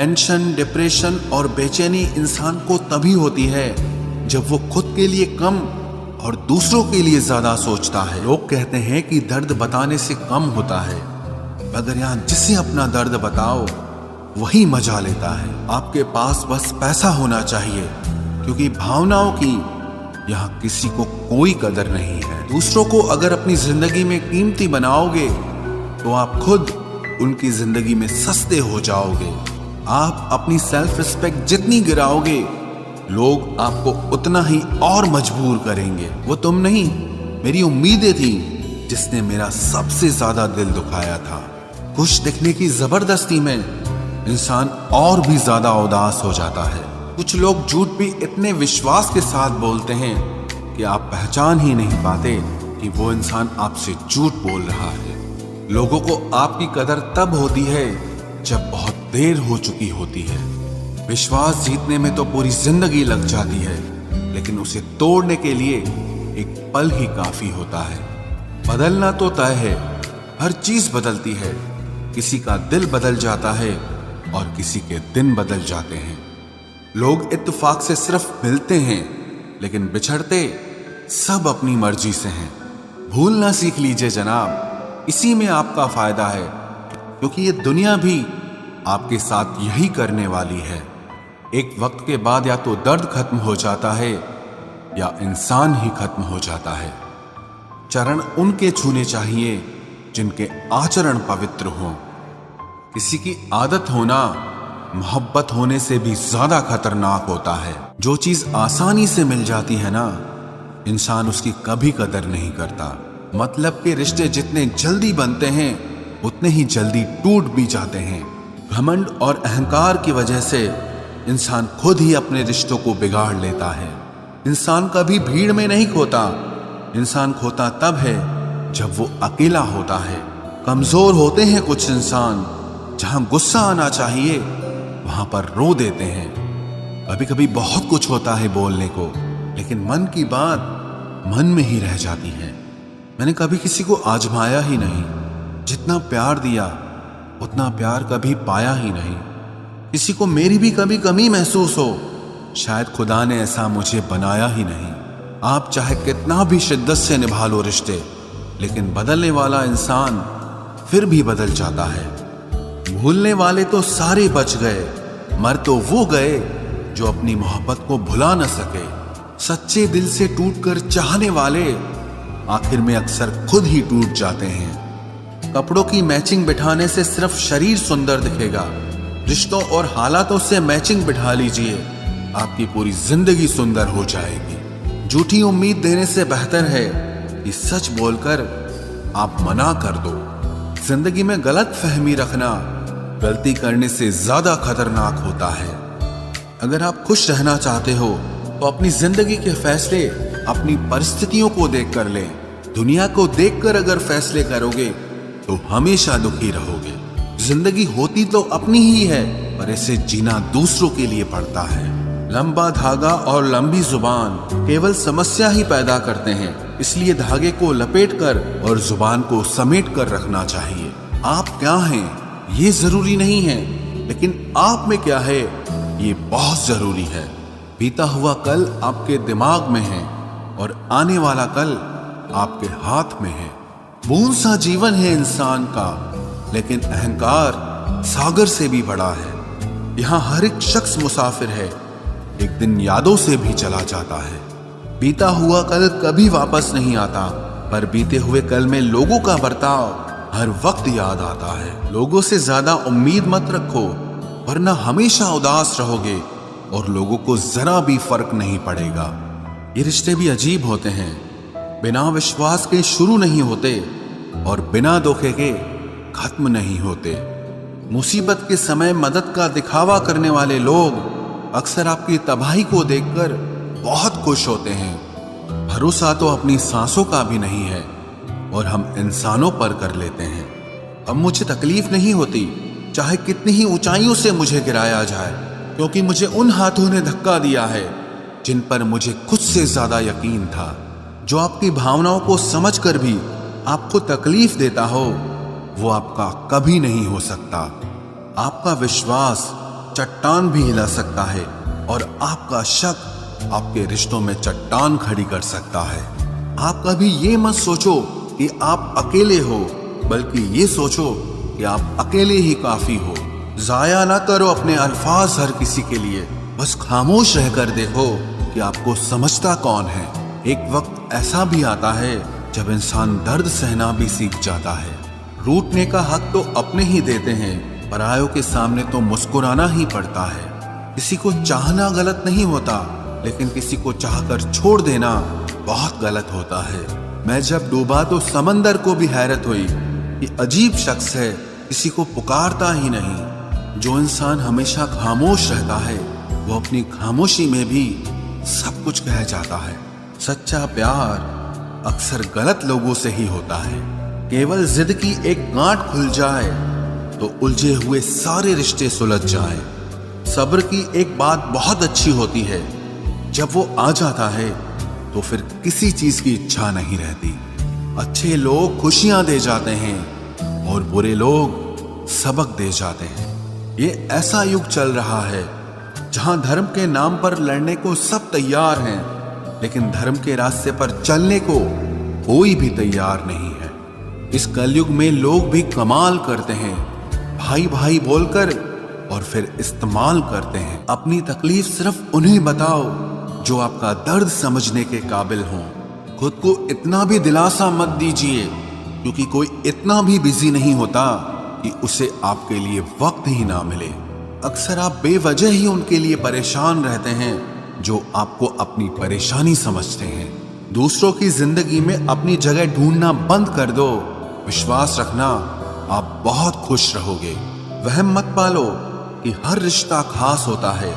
Tension, depression और बेचैनी इंसान को तभी होती है जब वो खुद के लिए कम और दूसरों के लिए ज्यादा सोचता है। लोग कहते हैं कि दर्द बताने से कम होता है, मगर यहाँ जिसे अपना दर्द बताओ वही मजा लेता है। आपके पास बस पैसा होना चाहिए, क्योंकि भावनाओं की यहाँ किसी को कोई कदर नहीं है। दूसरों को अगर अपनी जिंदगी में कीमती बनाओगे तो आप खुद उनकी जिंदगी में सस्ते हो जाओगे। आप अपनी सेल्फ रिस्पेक्ट जितनी गिराओगे, लोग आपको उतना ही और मजबूर करेंगे। वो तुम नहीं, मेरी उम्मीदें थी जिसने मेरा सबसे ज्यादा दिल दुखाया था। खुश दिखने की जबरदस्ती में इंसान और भी ज्यादा उदास हो जाता है। कुछ लोग झूठ भी इतने विश्वास के साथ बोलते हैं कि आप पहचान ही नहीं पाते कि वो इंसान आपसे झूठ बोल रहा है। लोगों को आपकी कदर तब होती है जब बहुत देर हो चुकी होती है। विश्वास जीतने में तो पूरी जिंदगी लग जाती है, लेकिन उसे तोड़ने के लिए एक पल ही काफी होता है। बदलना तो तय है, हर चीज बदलती है। किसी का दिल बदल जाता है और किसी के दिन बदल जाते हैं। लोग इत्तेफाक से सिर्फ मिलते हैं, लेकिन बिछड़ते सब अपनी मर्जी से हैं। भूलना सीख लीजिए जनाब, इसी में आपका फायदा है, क्योंकि ये दुनिया भी आपके साथ यही करने वाली है। एक वक्त के बाद या तो दर्द खत्म हो जाता है या इंसान ही खत्म हो जाता है। चरण उनके छूने चाहिए जिनके आचरण पवित्र हों। किसी की आदत होना मोहब्बत होने से भी ज्यादा खतरनाक होता है। जो चीज आसानी से मिल जाती है ना, इंसान उसकी कभी कदर नहीं करता। मतलब के रिश्ते जितने जल्दी बनते हैं उतने ही जल्दी टूट भी जाते हैं। घमंड और अहंकार की वजह से इंसान खुद ही अपने रिश्तों को बिगाड़ लेता है। इंसान कभी भीड़ में नहीं खोता, इंसान खोता तब है जब वो अकेला होता है। कमजोर होते हैं कुछ इंसान, जहां गुस्सा आना चाहिए वहां पर रो देते हैं। कभी कभी बहुत कुछ होता है बोलने को, लेकिन मन की बात मन में ही रह जाती है। मैंने कभी किसी को आजमाया ही नहीं। जितना प्यार दिया उतना प्यार कभी पाया ही नहीं। किसी को मेरी भी कभी कमी महसूस हो, शायद खुदा ने ऐसा मुझे बनाया ही नहीं। आप चाहे कितना भी शिद्दत से निभा लो रिश्ते, लेकिन बदलने वाला इंसान फिर भी बदल जाता है। भूलने वाले तो सारे बच गए, मर तो वो गए जो अपनी मोहब्बत को भुला न सके। सच्चे दिल से टूटकर चाहने वाले आखिर में अक्सर खुद ही टूट जाते हैं। कपड़ों की मैचिंग बिठाने से सिर्फ शरीर सुंदर दिखेगा। रिश्तों और हालातों से मैचिंग बिठा लीजिए, आपकी पूरी जिंदगी सुंदर हो जाएगी। झूठी उम्मीद देने से बेहतर है कि सच बोलकर आप मना कर दो। जिंदगी में गलत फहमी रखना गलती करने से ज्यादा खतरनाक होता है। अगर आप खुश रहना चाहते हो तो अपनी जिंदगी के फैसले अपनी परिस्थितियों को देखकर लें। दुनिया को देखकर अगर फैसले करोगे तो हमेशा दुखी रहोगे। जिंदगी होती तो अपनी ही है, पर इसे जीना दूसरों के लिए पड़ता है। लंबा धागा और लंबी जुबान केवल समस्या ही पैदा करते हैं, इसलिए धागे को लपेटकर और जुबान को समेट कर रखना चाहिए। आप क्या हैं ये जरूरी नहीं है, लेकिन आप में क्या है ये बहुत जरूरी है। बीता हुआ कल आपके दिमाग में है और आने वाला कल आपके हाथ में है। बूंद सा जीवन है इंसान का, लेकिन अहंकार सागर से भी बड़ा है। यहाँ हर एक शख्स मुसाफिर है, एक दिन यादों से भी चला जाता है। बीता हुआ कल कभी वापस नहीं आता, पर बीते हुए कल में लोगों का बर्ताव हर वक्त याद आता है। लोगों से ज्यादा उम्मीद मत रखो, वरना हमेशा उदास रहोगे और लोगों को जरा भी फर्क नहीं पड़ेगा। ये रिश्ते भी अजीब होते हैं, बिना विश्वास के शुरू नहीं होते और बिना धोखे के खत्म नहीं होते। मुसीबत के समय मदद का दिखावा करने वाले लोग अक्सर आपकी तबाही को देखकर बहुत खुश होते हैं। भरोसा तो अपनी सांसों का भी नहीं है और हम इंसानों पर कर लेते हैं। अब मुझे तकलीफ नहीं होती, चाहे कितनी ही ऊंचाइयों से मुझे गिराया जाए, क्योंकि मुझे उन हाथों ने धक्का दिया है जिन पर मुझे खुद से ज्यादा यकीन था। जो आपकी भावनाओं को समझकर भी आपको तकलीफ देता हो, वो आपका कभी नहीं हो सकता। आपका विश्वास चट्टान भी हिला सकता है और आपका शक आपके रिश्तों में चट्टान खड़ी कर सकता है। आप कभी ये मत सोचो कि आप अकेले हो, बल्कि ये सोचो कि आप अकेले ही काफी हो। जाया ना करो अपने अल्फाज हर किसी के लिए, बस खामोश रहकर देखो कि आपको समझता कौन है। एक वक्त ऐसा भी आता है जब इंसान दर्द सहना भी सीख जाता है। रूठने का हक तो अपने ही देते हैं, परायों के सामने तो मुस्कुराना ही पड़ता है। किसी को चाहना गलत नहीं होता, लेकिन किसी को चाहकर छोड़ देना बहुत गलत होता है। मैं जब डूबा तो समंदर को भी हैरत हुई कि अजीब शख्स है, किसी को पुकारता ही नहीं। जो इंसान हमेशा खामोश रहता है वो अपनी खामोशी में भी सब कुछ कह जाता है। सच्चा प्यार अक्सर गलत लोगों से ही होता है। केवल जिद की एक गांठ खुल जाए तो उलझे हुए सारे रिश्ते सुलझ जाएं। सब्र की एक बात बहुत अच्छी होती है, जब वो आ जाता है तो फिर किसी चीज की इच्छा नहीं रहती। अच्छे लोग खुशियां दे जाते हैं और बुरे लोग सबक दे जाते हैं। ये ऐसा युग चल रहा है जहां धर्म के नाम पर लड़ने को सब तैयार हैं, लेकिन धर्म के रास्ते पर चलने को कोई भी तैयार नहीं है। इस कलयुग में लोग भी कमाल करते हैं, भाई भाई बोलकर और फिर इस्तेमाल करते हैं। अपनी तकलीफ सिर्फ उन्हें बताओ जो आपका दर्द समझने के काबिल हों। खुद को इतना भी दिलासा मत दीजिए, क्योंकि कोई इतना भी बिजी नहीं होता कि उसे आपके लिए वक्त ही ना मिले। अक्सर आप बेवजह ही उनके लिए परेशान रहते हैं जो आपको अपनी परेशानी समझते हैं। दूसरों की जिंदगी में अपनी जगह ढूंढना बंद कर दो। विश्वास रखना, आप बहुत खुश रहोगे। वहम मत पालो कि हर रिश्ता खास होता है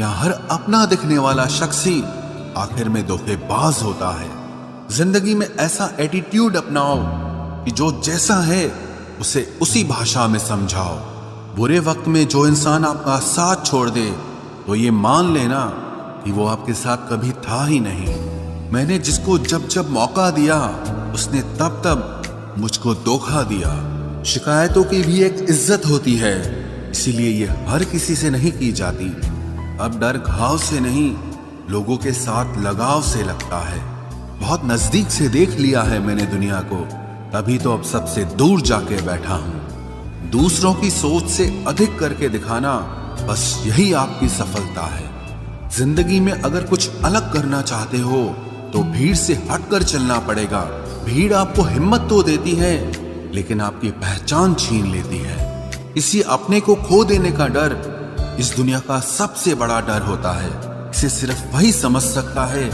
या हर अपना दिखने वाला शख्स ही आखिर में धोखेबाज होता है। जिंदगी में ऐसा एटीट्यूड अपनाओ कि जो जैसा है उसे उसी भाषा में समझाओ। बुरे वक्त में जो इंसान आपका साथ छोड़ दे तो ये मान लेना कि वो आपके साथ कभी था ही नहीं। मैंने जिसको जब जब मौका दिया उसने तब तब मुझको धोखा दिया। शिकायतों की भी एक इज्जत होती है, इसीलिए ये हर किसी से नहीं की जाती। अब डर घाव से नहीं, लोगों के साथ लगाव से लगता है। बहुत नजदीक से देख लिया है मैंने दुनिया को, तभी तो अब सबसे दूर जाके बैठा हूं। दूसरों की सोच से अधिक करके दिखाना, बस यही आपकी सफलता है। जिंदगी में अगर कुछ अलग करना चाहते हो तो भीड़ से हटकर चलना पड़ेगा। भीड़ आपको हिम्मत तो देती है, लेकिन आपकी पहचान छीन लेती है। किसी अपने को खो देने का डर इस दुनिया का सबसे बड़ा डर होता है। इसे सिर्फ वही समझ सकता है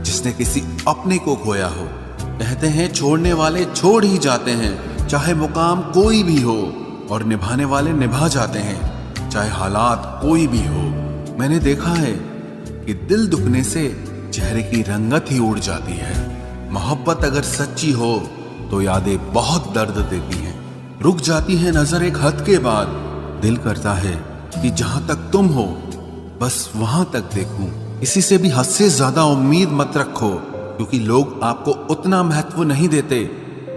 जिसने किसी अपने को खोया हो। कहते हैं छोड़ने वाले छोड़ ही जाते हैं, चाहे मुकाम कोई भी हो, और निभाने वाले निभा जाते हैं, चाहे हालात कोई भी हो। मैंने देखा है कि दिल दुखने से चेहरे की रंगत ही उड़ जाती है। मोहब्बत अगर सच्ची हो तो यादें बहुत दर्द देती हैं। रुक जाती है नजर एक हद के बाद। दिल करता है कि जहां तक तुम हो बस वहां तक देखूं। किसी से भी हद से ज्यादा उम्मीद मत रखो, क्योंकि लोग आपको उतना महत्व नहीं देते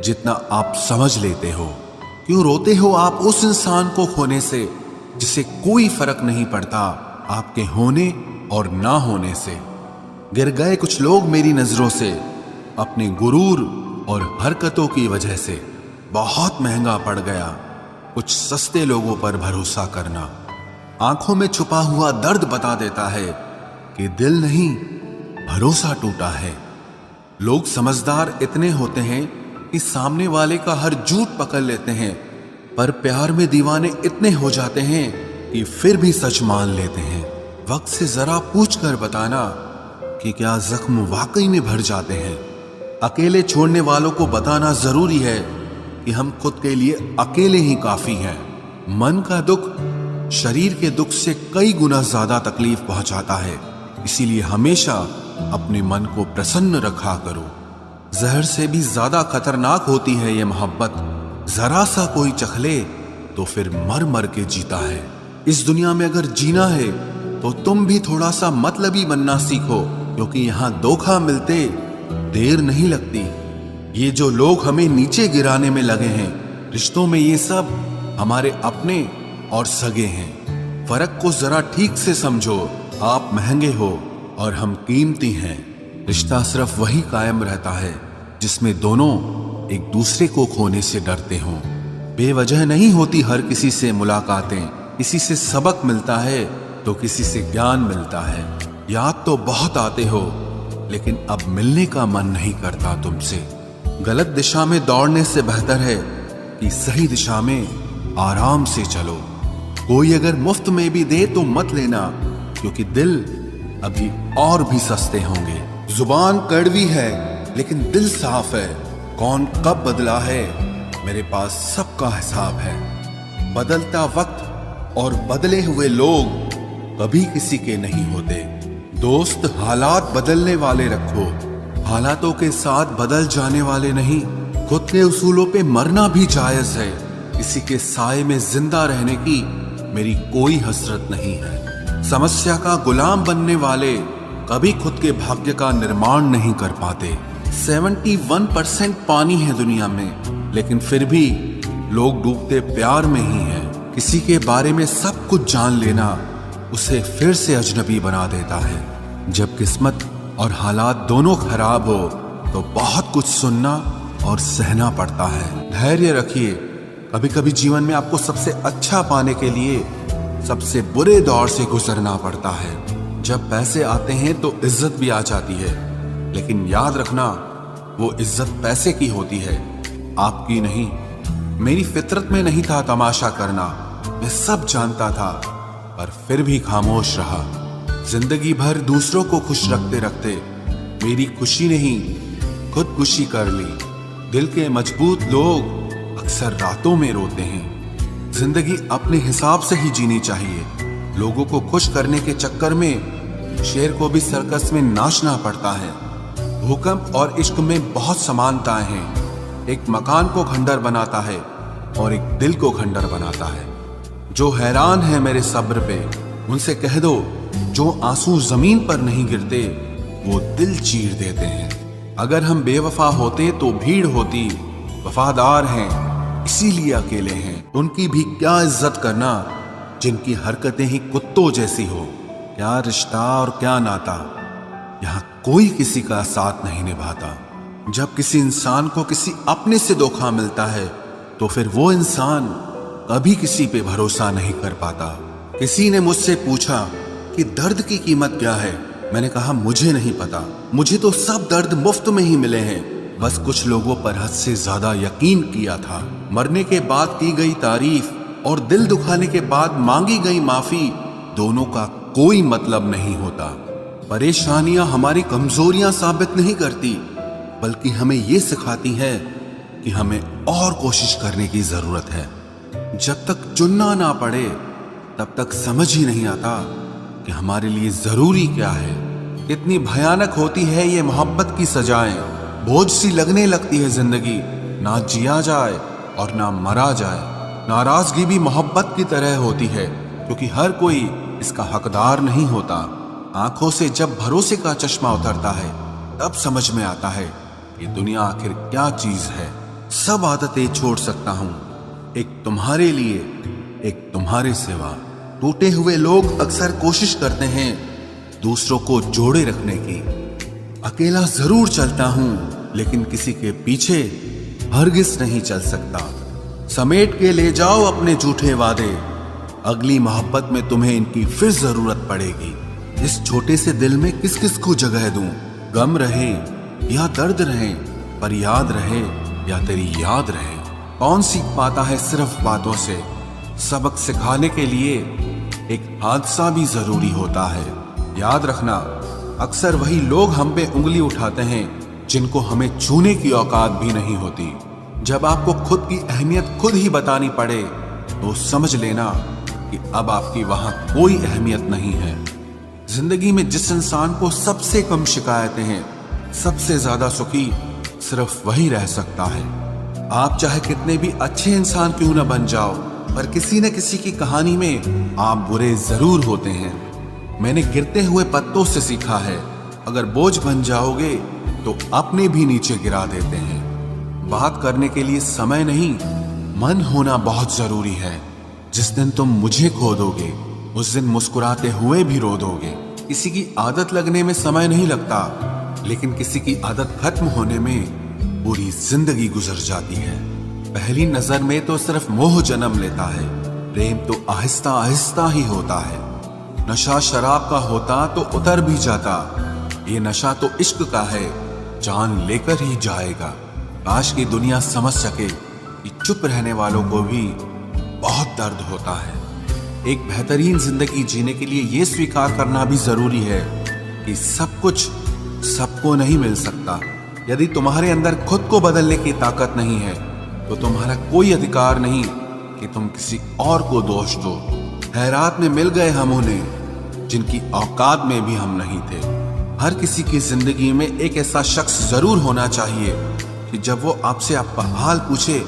जितना आप समझ लेते हो। क्यों रोते हो आप उस इंसान को खोने से जिसे कोई फर्क नहीं पड़ता आपके होने और ना होने से। गिर गए कुछ लोग मेरी नजरों से अपने गुरूर और हरकतों की वजह से। बहुत महंगा पड़ गया कुछ सस्ते लोगों पर भरोसा करना। आंखों में छुपा हुआ दर्द बता देता है कि दिल नहीं, भरोसा टूटा है। लोग समझदार इतने होते हैं कि सामने वाले का हर झूठ पकड़ लेते हैं, पर प्यार में दीवाने इतने हो जाते हैं कि फिर भी सच मान लेते हैं। वक्त से जरा पूछ कर बताना कि क्या जख्म वाकई में भर जाते हैं। अकेले छोड़ने वालों को बताना जरूरी है कि हम खुद के लिए अकेले ही काफी हैं। मन का दुख शरीर के दुख से कई गुना ज्यादा तकलीफ पहुंचाता है, इसीलिए हमेशा अपने मन को प्रसन्न रखा करो। जहर से भी ज्यादा खतरनाक होती है ये मोहब्बत। जरा सा कोई चख ले तो फिर मर मर के जीता है। इस दुनिया में अगर जीना है तो तुम भी थोड़ा सा मतलबी बनना सीखो, क्योंकि यहाँ धोखा मिलते देर नहीं लगती। ये जो लोग हमें नीचे गिराने में लगे हैं, रिश्तों में ये सब हमारे अपने और सगे हैं। फर्क को जरा ठीक से समझो। आप महंगे हो और हम कीमती हैं। रिश्ता सिर्फ वही कायम रहता है जिसमें दोनों एक दूसरे को खोने से डरते हों। बेवजह नहीं होती हर किसी से मुलाकातें। किसी से सबक मिलता है तो किसी से ज्ञान मिलता है। याद तो बहुत आते हो, लेकिन अब मिलने का मन नहीं करता तुमसे। गलत दिशा में दौड़ने से बेहतर है कि सही दिशा में आराम से चलो। कोई अगर मुफ्त में भी दे तो मत लेना, क्योंकि दिल अभी और भी सस्ते होंगे। जुबान कड़वी है लेकिन दिल साफ है। कौन कब बदला है, मेरे पास सबका हिसाब है। बदलता वक्त और बदले हुए लोग कभी किसी के नहीं होते। दोस्त हालात बदलने वाले रखो, हालातों के साथ बदल जाने वाले नहीं। खुद के उसूलों पे मरना भी जायज है। किसी के साए में जिंदा रहने की मेरी कोई हसरत नहीं है। समस्या का गुलाम बनने वाले कभी खुद के भाग्य का निर्माण नहीं कर पाते। 71% पानी है दुनिया में, लेकिन फिर भी लोग डूबते प्यार में ही हैं। किसी के बारे में सब कुछ जान लेना उसे फिर से अजनबी बना देता है। जब किस्मत और हालात दोनों खराब हो तो बहुत कुछ सुनना और सहना पड़ता है। धैर्य रखिए। कभी कभी जीवन में आपको सबसे अच्छा पाने के लिए सबसे बुरे दौर से गुजरना पड़ता है। जब पैसे आते हैं तो इज्जत भी आ जाती है, लेकिन याद रखना वो इज्जत पैसे की होती है, आपकी नहीं। मेरी फितरत में नहीं था तमाशा करना, मैं सब जानता था, पर फिर भी खामोश रहा। जिंदगी भर दूसरों को खुश रखते रखते मेरी खुशी नहीं खुदकुशी कर ली। दिल के मजबूत लोग अक्सर रातों में रोते हैं। जिंदगी अपने हिसाब से ही जीनी चाहिए। लोगों को खुश करने के चक्कर में शेर को भी सर्कस में नाचना पड़ता है। भूकंप और इश्क में बहुत समानताएं हैं। एक मकान को खंडर बनाता है और एक दिल को खंडर बनाता है। जो हैरान है मेरे सब्र पे, उनसे कह दो जो आंसू जमीन पर नहीं गिरते वो दिल चीर देते हैं। अगर हम बेवफा होते तो भीड़ होती। वफादार हैं इसीलिए अकेले हैं। उनकी भी क्या इज्जत करना जिनकी हरकतें ही कुत्तों जैसी हो। क्या रिश्ता और क्या नाता, यहाँ कोई किसी का साथ नहीं निभाता। जब किसी इंसान को किसी अपने से धोखा मिलता है तो फिर वो इंसान कभी किसी पे भरोसा नहीं कर पाता। किसी ने मुझसे पूछा कि दर्द की कीमत क्या है। मैंने कहा मुझे नहीं पता, मुझे तो सब दर्द मुफ्त में ही मिले हैं। बस कुछ लोगों पर हद से ज्यादा यकीन किया था। मरने के बाद की गई तारीफ और दिल दुखाने के बाद मांगी गई माफी, दोनों का कोई मतलब नहीं होता। परेशानियां हमारी कमजोरियां साबित नहीं करती, बल्कि हमें ये सिखाती है कि हमें और कोशिश करने की जरूरत है। जब तक चुनना ना पड़े तब तक समझ ही नहीं आता कि हमारे लिए जरूरी क्या है। कितनी भयानक होती है ये मोहब्बत की सजाएं। बोझ सी लगने लगती है जिंदगी, ना जिया जाए और ना मरा जाए। नाराजगी भी मोहब्बत की तरह होती है, क्योंकि हर कोई इसका हकदार नहीं होता। आंखों से जब भरोसे का चश्मा उतरता है तब समझ में आता है ये दुनिया आखिर क्या चीज है। सब आदतें छोड़ सकता हूँ एक तुम्हारे लिए, एक तुम्हारे सिवा। टूटे हुए लोग अक्सर कोशिश करते हैं दूसरों को जोड़े रखने की। अकेला जरूर चलता हूं, लेकिन किसी के पीछे हरगिज नहीं चल सकता। समेट के ले जाओ अपने झूठे वादे, अगली मोहब्बत में तुम्हें इनकी फिर जरूरत पड़ेगी। इस छोटे से दिल में किस किस को जगह दूं? गम रहे या दर्द रहे, पर याद रहे या तेरी याद रहे। कौन सीख पाता है सिर्फ बातों से? सबक सिखाने के लिए एक हादसा भी जरूरी होता है। याद रखना, अक्सर वही लोग हम पे उंगली उठाते हैं जिनको हमें छूने की औकात भी नहीं होती। जब आपको खुद की अहमियत खुद ही बतानी पड़े तो समझ लेना कि अब आपकी वहां कोई अहमियत नहीं है। जिंदगी में जिस इंसान को सबसे कम शिकायतें हैं, सबसे ज्यादा सुखी सिर्फ वही रह सकता है। आप चाहे कितने भी अच्छे इंसान क्यों न बन जाओ, पर किसी न किसी की कहानी में आप बुरे जरूर होते हैं। मैंने गिरते हुए पत्तों से सीखा है, अगर बोझ बन जाओगे तो अपने भी नीचे गिरा देते हैं। बात करने के लिए समय नहीं, मन होना बहुत जरूरी है। जिस दिन तुम मुझे खो दोगे उस दिन मुस्कुराते हुए भी रो दोगे। किसी की आदत लगने में समय नहीं लगता, लेकिन किसी की आदत खत्म होने में पूरी जिंदगी गुजर जाती है। पहली नजर में तो सिर्फ मोह जन्म लेता है, प्रेम तो आहिस्ता आहिस्ता ही होता है। नशा शराब का होता तो उतर भी जाता, ये नशा तो इश्क का है, जान लेकर ही जाएगा। काश की दुनिया समझ सके कि चुप रहने वालों को भी बहुत दर्द होता है। एक बेहतरीन जिंदगी जीने के लिए ये स्वीकार करना भी जरूरी है कि सब कुछ सबको नहीं मिल सकता। यदि तुम्हारे अंदर खुद को बदलने की ताकत नहीं है तो तुम्हारा कोई अधिकार नहीं कि तुम किसी और को दोष दो। खैरात में मिल गए हम उन्हें जिनकी औकात में भी हम नहीं थे। हर किसी की जिंदगी में एक ऐसा शख्स जरूर होना चाहिए कि जब वो आपसे आपका हाल पूछे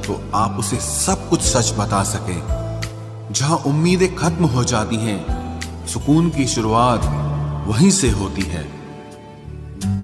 तो आप उसे सब कुछ सच बता सकें। जहां उम्मीदें खत्म हो जाती हैं, सुकून की शुरुआत वहीं से होती है।